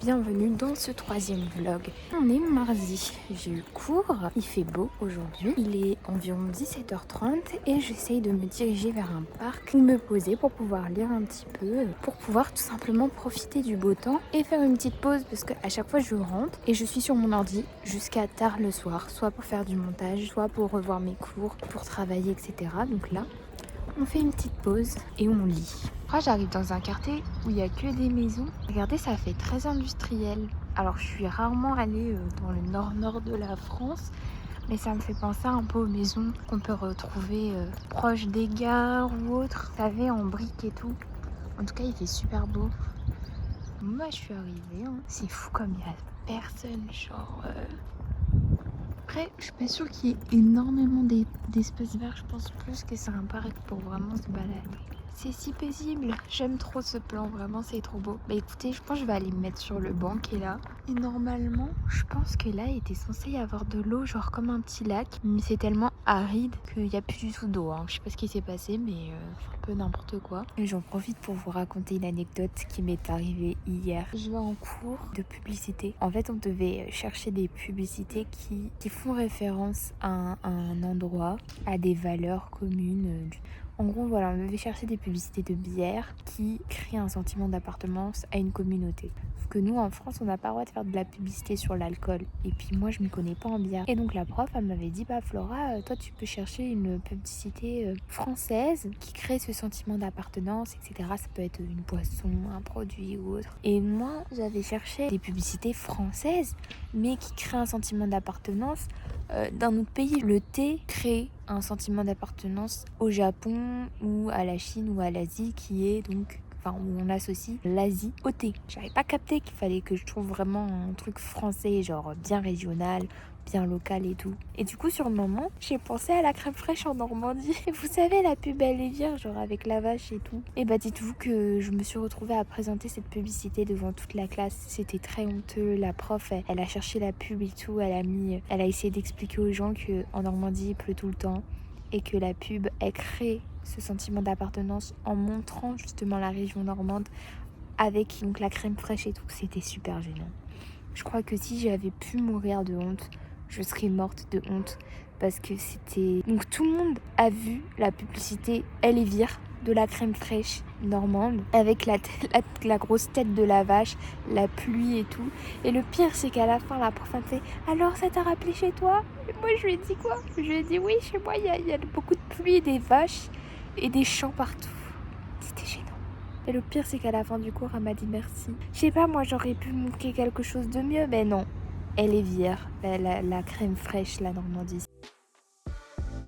bienvenue dans ce troisième vlog. On est mardi, j'ai eu cours, il fait beau aujourd'hui, il est environ 17h30 et j'essaye de me diriger vers un parc où me poser pour pouvoir lire un petit peu, pour pouvoir tout simplement profiter du beau temps et faire une petite pause parce qu'à chaque fois je rentre et je suis sur mon ordi jusqu'à tard le soir, soit pour faire du montage, soit pour revoir mes cours, pour travailler, etc. Donc là, on fait une petite pause et on lit. Après, j'arrive dans un quartier où il n'y a que des maisons. Regardez, ça fait très industriel. Alors, je suis rarement allée dans le nord-nord de la France, mais ça me fait penser un peu aux maisons qu'on peut retrouver proches des gares ou autres. Vous savez, en briques et tout. En tout cas, il fait super beau. Moi, je suis arrivée. Hein. C'est fou comme il n'y a personne. Genre... Après, je suis pas sûre qu'il y ait énormément d'espaces verts. Je pense plus que c'est un parc pour vraiment se balader. C'est si paisible. J'aime trop ce plan. Vraiment, c'est trop beau. Bah écoutez, je pense que je vais aller me mettre sur le banc qui est là. Et normalement, je pense que là, il était censé y avoir de l'eau, genre comme un petit lac. Mais c'est tellement aride qu'il n'y a plus du tout d'eau. Hein. Je sais pas ce qui s'est passé, mais c'est un peu n'importe quoi. Et j'en profite pour vous raconter une anecdote qui m'est arrivée hier. Je vais en cours de publicité. En fait, on devait chercher des publicités qui font référence à un endroit, à des valeurs communes. En gros, voilà, on devait chercher des publicités de bière qui créent un sentiment d'appartenance à une communauté. Sauf que nous, en France, on n'a pas le droit de faire de la publicité sur l'alcool. Et puis moi, je m'y connais pas en bière. Et donc la prof, elle m'avait dit, bah Flora, toi, tu peux chercher une publicité française qui crée ce sentiment d'appartenance, etc. Ça peut être une boisson, un produit ou autre. Et moi, j'avais cherché des publicités françaises, mais qui créent un sentiment d'appartenance d'un autre pays. Le thé crée un sentiment d'appartenance au Japon ou à la Chine ou à l'Asie qui est donc... Enfin, où on associe l'Asie au thé. J'avais pas capté qu'il fallait que je trouve vraiment un truc français, genre bien régional, bien local et tout. Et du coup, sur le moment, j'ai pensé à la crème fraîche en Normandie. Vous savez, la pub Elle est vierge, genre avec la vache et tout. Et bah, dites-vous que je me suis retrouvée à présenter cette publicité devant toute la classe. C'était très honteux. La prof, elle a cherché la pub et tout. Elle a essayé d'expliquer aux gens qu'en Normandie, il pleut tout le temps. Et que la pub, elle crée ce sentiment d'appartenance en montrant justement la région normande avec donc la crème fraîche et tout. C'était super gênant. Je crois que si j'avais pu mourir de honte, je serais morte de honte parce que c'était... Donc tout le monde a vu la publicité Elle est vire de la crème fraîche normande avec la grosse tête de la vache, la pluie et tout. Et le pire, c'est qu'à la fin, la prof a fait « Alors, ça t'a rappelé chez toi ?» Et moi, je lui ai dit quoi ? Je lui ai dit « Oui, chez moi, il y a beaucoup de pluie, des vaches et des champs partout. » C'était gênant. Et le pire, c'est qu'à la fin du cours, elle m'a dit merci. Je sais pas, moi, j'aurais pu montrer quelque chose de mieux, mais non. Elle est vire, la crème fraîche, la Normandie.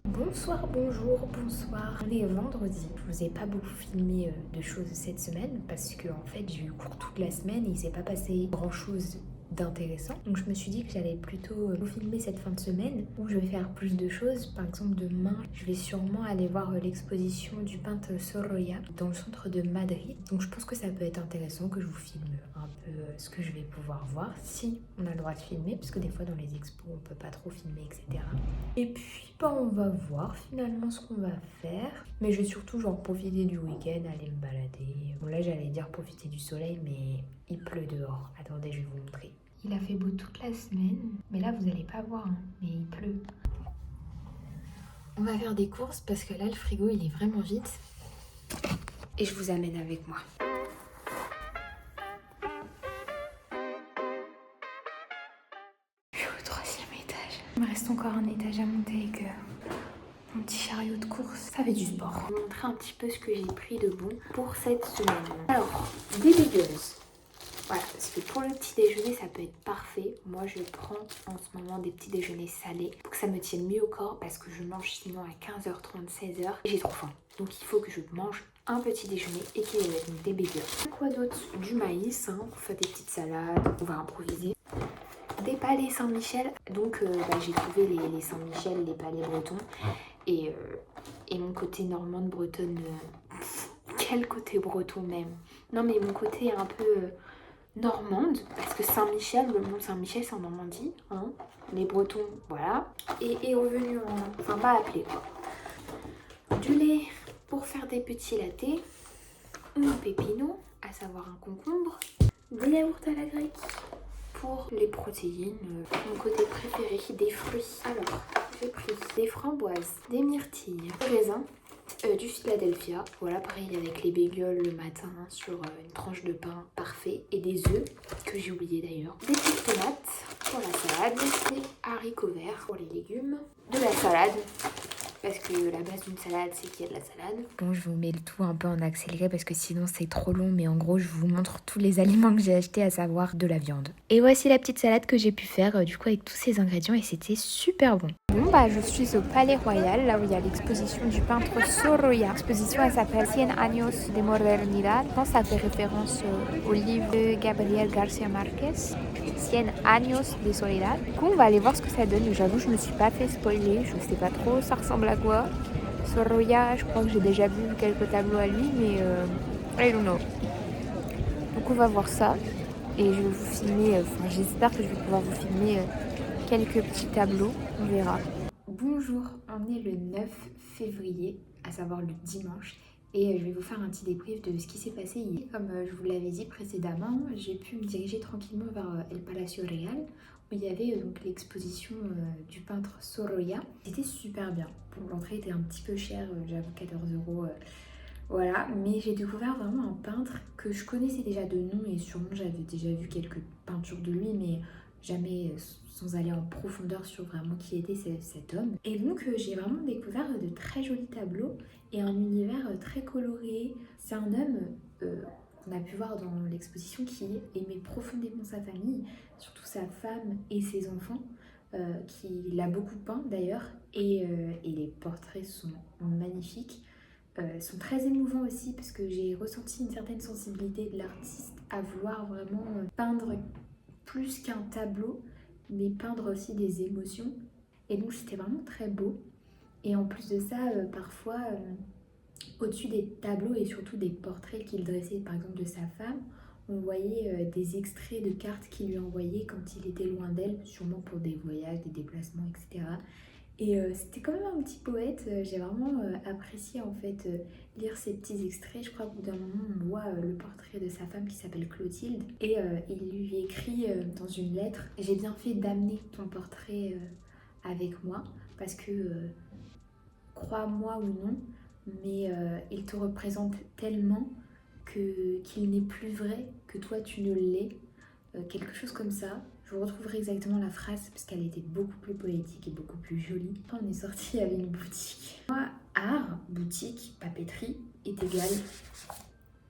Bonsoir, bonjour, bonsoir. On est vendredi. Je vous ai pas beaucoup filmé de choses cette semaine parce que en fait j'ai eu cours toute la semaine et il s'est pas passé grand chose d'intéressant. Donc je me suis dit que j'allais plutôt vous filmer cette fin de semaine où je vais faire plus de choses. Par exemple demain, je vais sûrement aller voir l'exposition du peintre Sorolla dans le centre de Madrid. Donc je pense que ça peut être intéressant que je vous filme un peu ce que je vais pouvoir voir si on a le droit de filmer parce que des fois dans les expos on peut pas trop filmer, etc. Et puis on va voir finalement ce qu'on va faire. Mais je vais surtout genre profiter du week-end, aller me balader. Bon là j'allais dire profiter du soleil mais il pleut dehors. Attendez, je vais vous montrer. Il a fait beau toute la semaine, mais là vous allez pas voir, hein, mais il pleut. On va faire des courses parce que là le frigo il est vraiment vide. Et je vous amène avec moi. Je suis au 3e étage. Il me reste encore un étage à monter avec mon petit chariot de course. Ça fait du sport. Je vais vous montrer un petit peu ce que j'ai pris de bon pour cette semaine. Alors, des bagels. Voilà, parce que pour le petit déjeuner, ça peut être parfait. Moi, je prends en ce moment des petits déjeuners salés pour que ça me tienne mieux au corps parce que je mange sinon à 15h30, 16h et j'ai trop faim. Donc, il faut que je mange un petit déjeuner équilibré avec des bagels. Quoi d'autre ? Du maïs, hein, pour faire des petites salades, on va improviser. Des palais Saint-Michel. Donc, j'ai trouvé les Saint-Michel, les palais bretons et mon côté normande bretonne. Quel côté breton même ? Non, mais mon côté un peu... normande, parce que Saint-Michel, le mont Saint-Michel c'est en Normandie, hein. Les Bretons, voilà, et revenu en... enfin pas appelé quoi. Du lait pour faire des petits lattés, un pépino, à savoir un concombre, Des yaourts à la grecque. Pour les protéines, mon côté préféré, des fruits. Alors, j'ai pris des framboises, des myrtilles, des raisins, du Philadelphia. Voilà, pareil avec les bagels le matin sur une tranche de pain parfait. Et des œufs, que j'ai oublié d'ailleurs. Des petites tomates pour la salade, des haricots verts pour les légumes, de la salade. Parce que la base d'une salade, c'est qu'il y a de la salade. Bon, je vous mets le tout un peu en accéléré parce que sinon c'est trop long. Mais en gros, je vous montre tous les aliments que j'ai achetés, à savoir de la viande. Et voici la petite salade que j'ai pu faire du coup avec tous ces ingrédients et c'était super bon. Bon, bah je suis au Palais Royal, là où il y a l'exposition du peintre Sorolla. L'exposition, elle s'appelle 100 años de modernidad. Je pense que ça fait référence au livre de Gabriel García Márquez. 100 años de soledad. Du coup, on va aller voir ce que ça donne. J'avoue, je me suis pas fait spoiler. Je sais pas trop ça ressemble à quoi. Sorolla, je crois que j'ai déjà vu quelques tableaux à lui, mais I don't know. Donc on va voir ça. Et je vais vous filmer, j'espère que je vais pouvoir vous filmer quelques petits tableaux. On verra. Bonjour, on est le 9 février, à savoir le dimanche. Et je vais vous faire un petit débrief de ce qui s'est passé hier. Comme je vous l'avais dit précédemment, j'ai pu me diriger tranquillement vers El Palacio Real, où il y avait donc l'exposition du peintre Sorolla. C'était super bien. Pour l'entrée était un petit peu cher, j'avoue 14 €. Voilà, mais j'ai découvert vraiment un peintre que je connaissais déjà de nom et sûrement j'avais déjà vu quelques peintures de lui, mais jamais sans aller en profondeur sur vraiment qui était cet homme. Et donc j'ai vraiment découvert de très jolis tableaux et un univers très coloré. C'est un homme qu'on a pu voir dans l'exposition qui aimait profondément sa famille, surtout sa femme et ses enfants, qui l'a beaucoup peint d'ailleurs, et les portraits sont magnifiques. Sont très émouvants aussi parce que j'ai ressenti une certaine sensibilité de l'artiste à vouloir vraiment peindre plus qu'un tableau, mais peindre aussi des émotions. Et donc c'était vraiment très beau. Et en plus de ça, parfois, au-dessus des tableaux et surtout des portraits qu'il dressait, par exemple de sa femme, on voyait des extraits de cartes qu'il lui envoyait quand il était loin d'elle, sûrement pour des voyages, des déplacements, etc. Et c'était quand même un petit poète. J'ai vraiment apprécié en fait lire ces petits extraits. Je crois qu'au bout d'un moment on voit le portrait de sa femme qui s'appelle Clotilde et il lui écrit dans une lettre: j'ai bien fait d'amener ton portrait avec moi parce que crois-moi ou non, mais il te représente tellement qu'il n'est plus vrai que toi tu ne l'es. Quelque chose comme ça. Je vous retrouverai exactement la phrase parce qu'elle était beaucoup plus poétique et beaucoup plus jolie. Quand on est sorti, il y avait une boutique. Moi, art, boutique, papeterie est égal,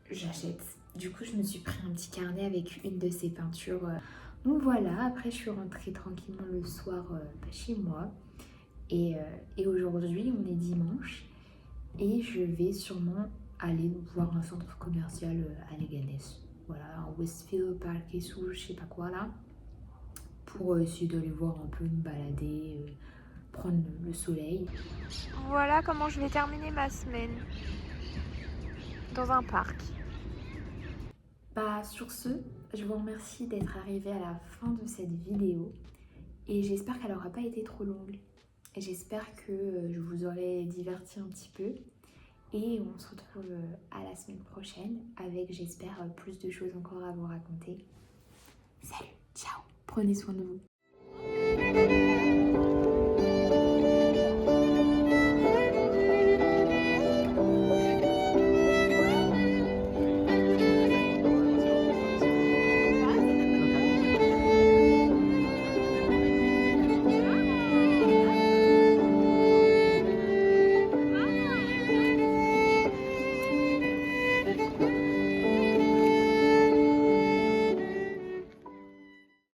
j'achète. Du coup, je me suis pris un petit carnet avec une de ces peintures. Donc voilà, après je suis rentrée tranquillement le soir chez moi. Et aujourd'hui, on est dimanche. Et je vais sûrement aller voir un centre commercial à Leganés. Voilà, un Westfield, Parque Sul, je sais pas quoi là. Pour essayer d'aller voir un peu, me balader, prendre le soleil. Voilà comment je vais terminer ma semaine. Dans un parc. Bah sur ce, je vous remercie d'être arrivé à la fin de cette vidéo. Et j'espère qu'elle n'aura pas été trop longue. Et j'espère que je vous aurai diverti un petit peu. Et on se retrouve à la semaine prochaine avec, j'espère, plus de choses encore à vous raconter. Salut, ciao, prenez soin de vous.